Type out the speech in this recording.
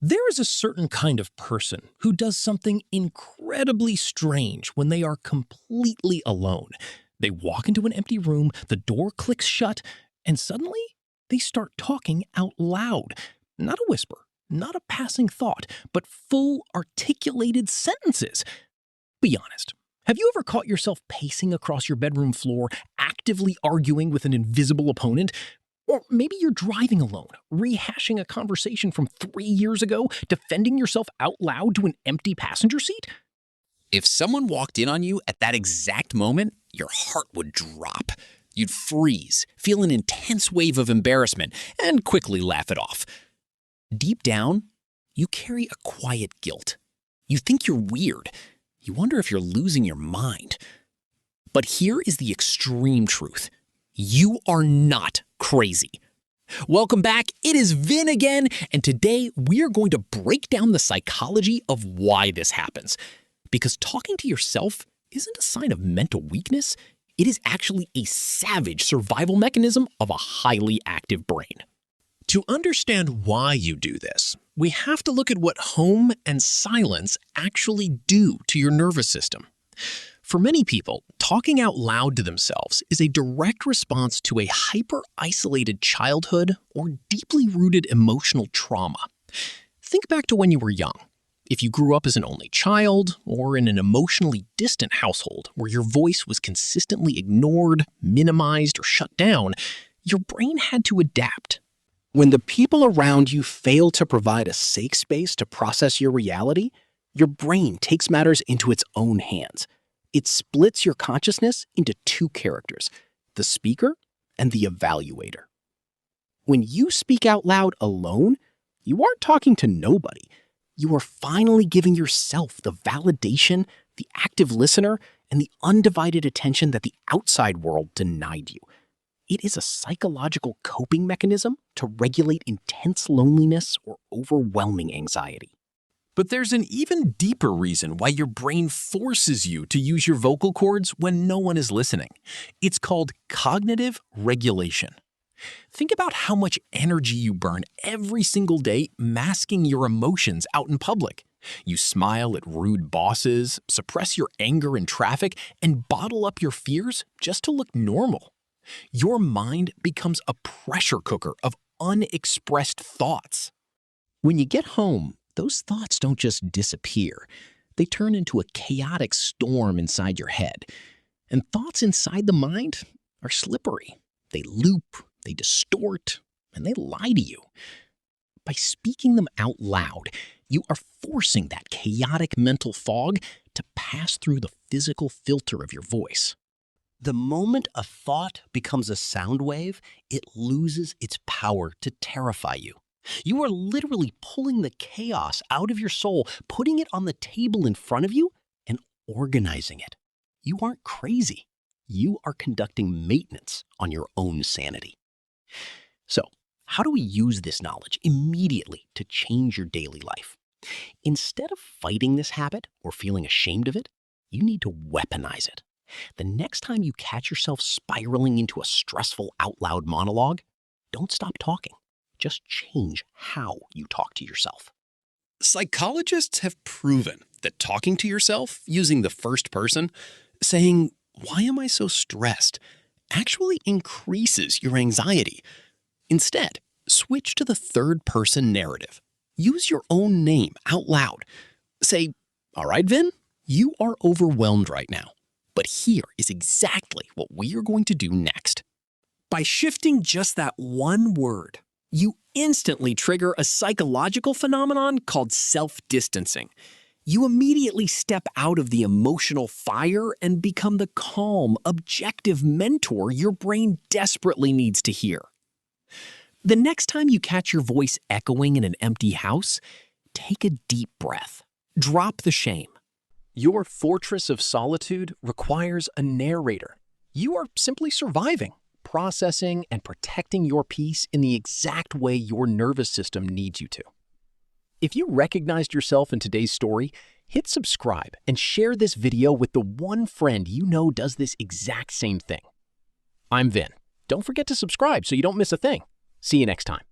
There is a certain kind of person who does something incredibly strange when they are completely alone. They walk into an empty room, the door clicks shut, and suddenly they start talking out loud. Not a whisper, not a passing thought, but full articulated sentences. Be honest. Have you ever caught yourself pacing across your bedroom floor, actively arguing with an invisible opponent? Or maybe you're driving alone, rehashing a conversation from 3 years ago, defending yourself out loud to an empty passenger seat? If someone walked in on you at that exact moment, your heart would drop. You'd freeze, feel an intense wave of embarrassment, and quickly laugh it off. Deep down, you carry a quiet guilt. You think you're weird. You wonder if you're losing your mind. But here is the extreme truth. You are not crazy. Welcome back. It is Vin again, and today we are going to break down the psychology of why this happens. Because talking to yourself isn't a sign of mental weakness. It is actually a savage survival mechanism of a highly active brain. To understand why you do this, we have to look at what home and silence actually do to your nervous system. For many people, talking out loud to themselves is a direct response to a hyper-isolated childhood or deeply rooted emotional trauma. Think back to when you were young. If you grew up as an only child or in an emotionally distant household where your voice was consistently ignored, minimized, or shut down, your brain had to adapt. When the people around you fail to provide a safe space to process your reality, your brain takes matters into its own hands. It splits your consciousness into two characters, the speaker and the evaluator. When you speak out loud alone, you aren't talking to nobody. You are finally giving yourself the validation, the active listener, and the undivided attention that the outside world denied you. It is a psychological coping mechanism to regulate intense loneliness or overwhelming anxiety. But there's an even deeper reason why your brain forces you to use your vocal cords when no one is listening. It's called cognitive regulation. Think about how much energy you burn every single day masking your emotions out in public. You smile at rude bosses, suppress your anger in traffic, and bottle up your fears just to look normal. Your mind becomes a pressure cooker of unexpressed thoughts. When you get home, those thoughts don't just disappear. They turn into a chaotic storm inside your head. And thoughts inside the mind are slippery. They loop, they distort, and they lie to you. By speaking them out loud, you are forcing that chaotic mental fog to pass through the physical filter of your voice. The moment a thought becomes a sound wave, it loses its power to terrify you. You are literally pulling the chaos out of your soul, putting it on the table in front of you, and organizing it. You aren't crazy. You are conducting maintenance on your own sanity. So, how do we use this knowledge immediately to change your daily life? Instead of fighting this habit or feeling ashamed of it, you need to weaponize it. The next time you catch yourself spiraling into a stressful out loud monologue, don't stop talking. Just change how you talk to yourself. Psychologists have proven that talking to yourself using the first person, saying, "Why am I so stressed?" actually increases your anxiety. Instead, switch to the third person narrative. Use your own name out loud. Say, "All right, Vin, you are overwhelmed right now. But here is exactly what we are going to do next." By shifting just that one word, you instantly trigger a psychological phenomenon called self-distancing. You immediately step out of the emotional fire and become the calm, objective mentor your brain desperately needs to hear. The next time you catch your voice echoing in an empty house, take a deep breath. Drop the shame. Your fortress of solitude requires a narrator. You are simply surviving, processing, and protecting your peace in the exact way your nervous system needs you to. If you recognized yourself in today's story, hit subscribe and share this video with the one friend you know does this exact same thing. I'm Vin. Don't forget to subscribe so you don't miss a thing. See you next time.